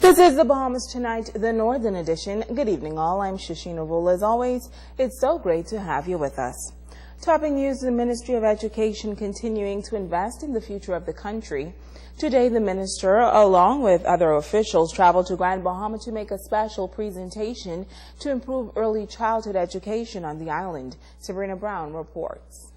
This is the Bahamas Tonight, the Northern Edition. Good evening, all. I'm Shashina Rule. As always, it's so great to have you with us. Topping news, the Ministry of Education continuing to invest in the future of the country. Today, the minister, along with other officials, traveled to Grand Bahama to make a special presentation to improve early childhood education on the island. Sabrina Brown reports.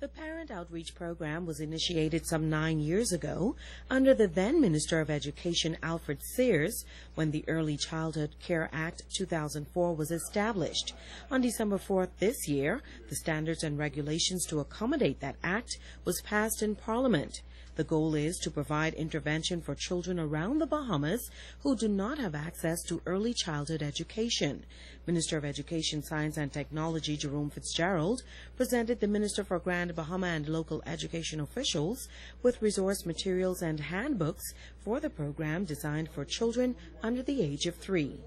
The Parent Outreach Program was initiated some 9 years ago under the then Minister of Education, Alfred Sears, when the Early Childhood Care Act 2004 was established. On December 4th this year, the standards and regulations to accommodate that act was passed in Parliament. The goal is to provide intervention for children around the Bahamas who do not have access to early childhood education. Minister of Education, Science and Technology Jerome Fitzgerald presented the Minister for Grand Bahama and local education officials with resource materials and handbooks for the program designed for children under the age of 3.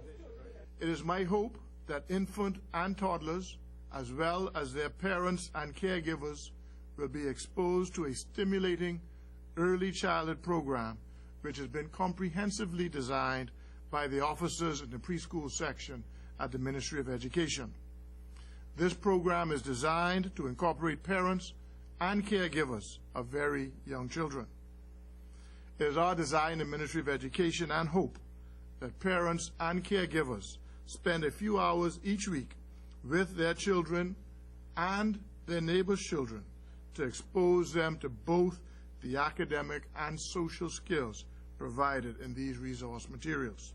It is my hope that infant and toddlers, as well as their parents and caregivers, will be exposed to a stimulating early childhood program which has been comprehensively designed by the officers in the preschool section at the Ministry of Education. This program is designed to incorporate parents and caregivers of very young children. It is our desire in the Ministry of Education and hope that parents and caregivers spend a few hours each week with their children and their neighbors' children to expose them to both the academic and social skills provided in these resource materials.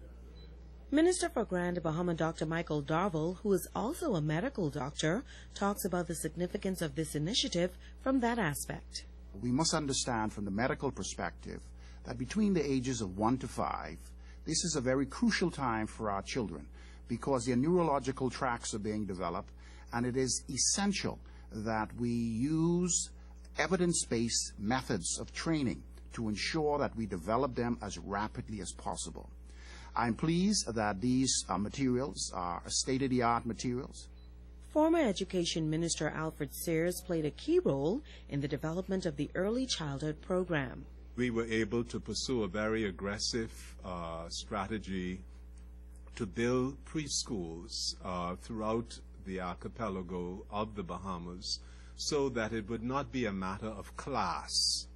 Minister for Grand Bahama Dr. Michael Darville, who is also a medical doctor, talks about the significance of this initiative from that aspect. We must understand from the medical perspective that between the ages of 1 to 5, this is a very crucial time for our children because their neurological tracts are being developed, and it is essential that we use evidence-based methods of training to ensure that we develop them as rapidly as possible. I'm pleased that these materials are state-of-the-art materials. Former Education Minister Alfred Sears played a key role in the development of the Early Childhood Program. We were able to pursue a very aggressive strategy to build preschools throughout the archipelago of the Bahamas, so that it would not be a matter of class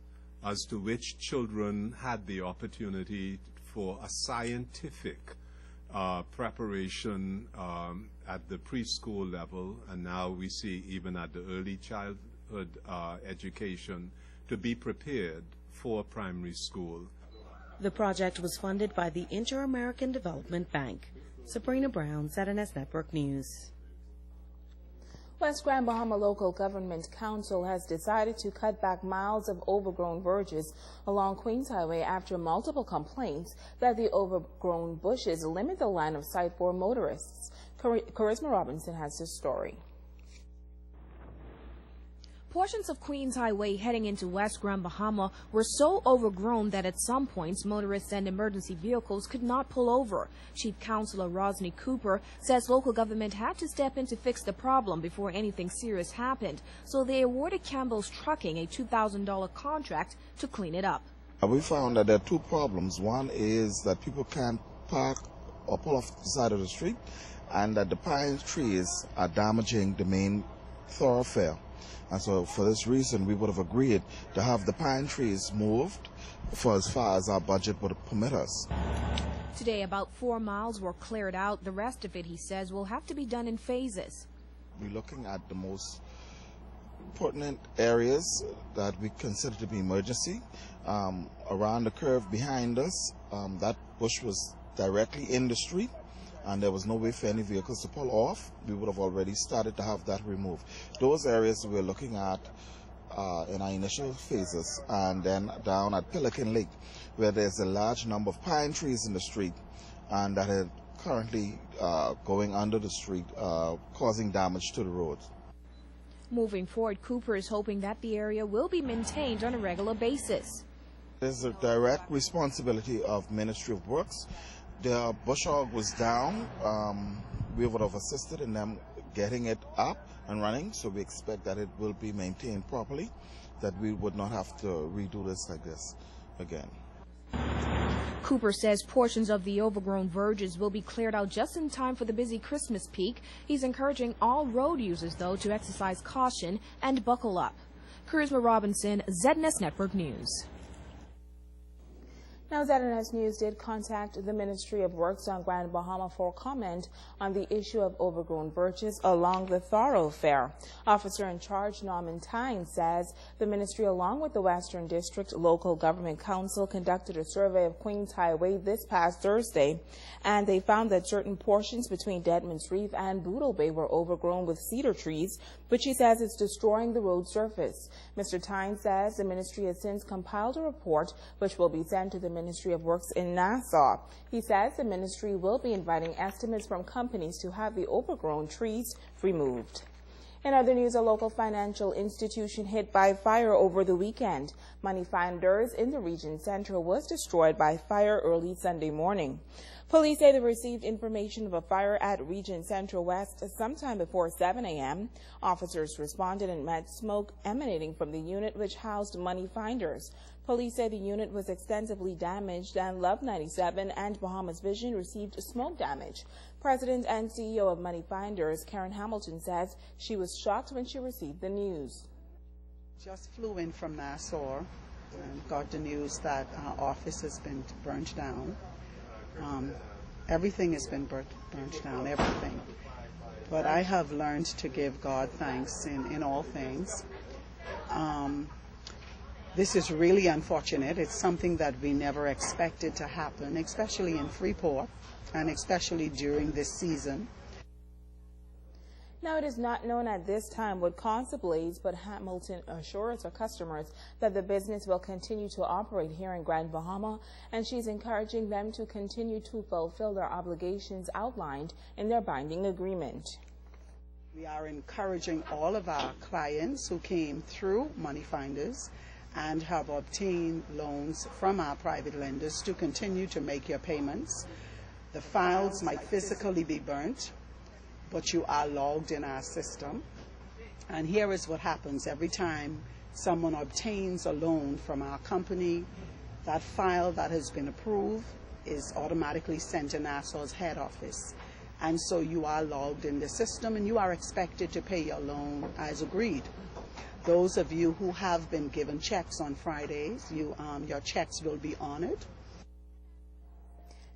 as to which children had the opportunity for a scientific preparation at the preschool level, and now we see even at the early childhood education to be prepared for primary school. The project was funded by the Inter-American Development Bank. Sabrina Brown, ZNS Network News. West Grand Bahama Local Government Council has decided to cut back miles of overgrown verges along Queens Highway after multiple complaints that the overgrown bushes limit the line of sight for motorists. Charisma Robinson has this story. Portions of Queens Highway heading into West Grand Bahama were so overgrown that at some points motorists and emergency vehicles could not pull over. Chief Councilor Rosny Cooper says local government had to step in to fix the problem before anything serious happened, so they awarded Campbell's Trucking a $2,000 contract to clean it up. We found that there are two problems. One is that people can't park or pull off the side of the street, and that the pine trees are damaging the main thoroughfare. And so for this reason, we would have agreed to have the pine trees moved for as far as our budget would permit us. Today, about 4 miles were cleared out. The rest of it, he says, will have to be done in phases. We're looking at the most pertinent areas that we consider to be emergency. Around the curve behind us, that bush was directly in the street, and there was no way for any vehicles to pull off. We would have already started to have that removed. Those areas we're looking at in our initial phases, and then down at Pelican Lake, where there's a large number of pine trees in the street, and that are currently going under the street, causing damage to the roads. Moving forward, Cooper is hoping that the area will be maintained on a regular basis. There's a direct responsibility of Ministry of Works. The bush hog was down. We would have assisted in them getting it up and running, so we expect that it will be maintained properly, that we would not have to redo this like this again. Cooper says portions of the overgrown verges will be cleared out just in time for the busy Christmas peak. He's encouraging all road users, though, to exercise caution and buckle up. Charisma Robinson, ZNS Network News. Now, ZNS News did contact the Ministry of Works on Grand Bahama for comment on the issue of overgrown verges along the thoroughfare. Officer in charge Norman Tyne says the ministry, along with the Western District Local Government Council, conducted a survey of Queens Highway this past Thursday, and they found that certain portions between Deadman's Reef and Boodle Bay were overgrown with cedar trees, which he says is destroying the road surface. Mr. Tyne says the ministry has since compiled a report which will be sent to the Ministry of Works in Nassau. He says the ministry will be inviting estimates from companies to have the overgrown trees removed. In other news, a local financial institution hit by fire over the weekend. Money Finders in the Region Center was destroyed by fire early Sunday morning. Police say they received information of a fire at Region Central West sometime before 7 a.m. Officers responded and met smoke emanating from the unit which housed Money Finders. Police say the unit was extensively damaged, and Love 97 and Bahamas Vision received smoke damage. President and CEO of Money Finders, Karen Hamilton, says she was shocked when she received the news. Just flew in from Nassau and got the news that our office has been burnt down. Everything has been burnt down, everything. But I have learned to give God thanks in all things. This is really unfortunate. It's something that we never expected to happen, especially in Freeport and especially during this season. Now, it is not known at this time what caused the blaze, but Hamilton assures her customers that the business will continue to operate here in Grand Bahama, and she's encouraging them to continue to fulfill their obligations outlined in their binding agreement. We are encouraging all of our clients who came through Money Finders and have obtained loans from our private lenders to continue to make your payments. The files might physically be burnt, but you are logged in our system. And here is what happens every time someone obtains a loan from our company. That file that has been approved is automatically sent to Nassau's head office. And so you are logged in the system and you are expected to pay your loan as agreed. Those of you who have been given checks on Fridays, your checks will be honored.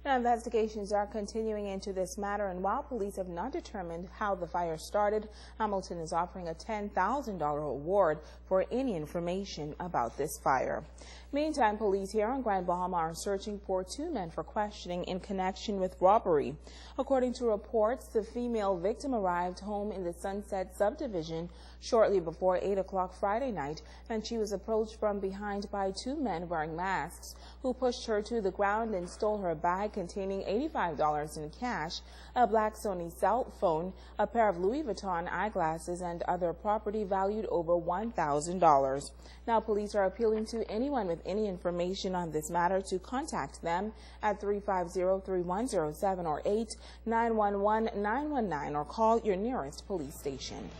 Now, investigations are continuing into this matter, and while police have not determined how the fire started, Hamilton is offering a $10,000 award for any information about this fire. Meantime, police here on Grand Bahama are searching for 2 men for questioning in connection with robbery. According to reports, the female victim arrived home in the Sunset subdivision shortly before 8 o'clock Friday night, and she was approached from behind by 2 men wearing masks who pushed her to the ground and stole her bag containing $85 in cash, a black Sony cell phone, a pair of Louis Vuitton eyeglasses, and other property valued over $1,000. Now, police are appealing to anyone with any information on this matter to contact them at 350-3107 or 8-911-919 or call your nearest police station.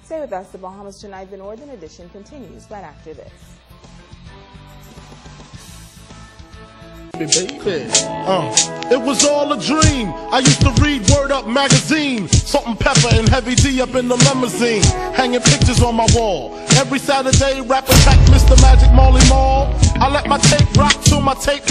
Stay with us. The Bahamas Tonight, the Northern Edition, continues right after this. Baby. It was all a dream. I used to read Word Up magazine, Salt and Pepper and Heavy D up in the limousine, hanging pictures on my wall. Every Saturday, rappers pack Mr. Magic Molly Mall. I let my tape rock till my tape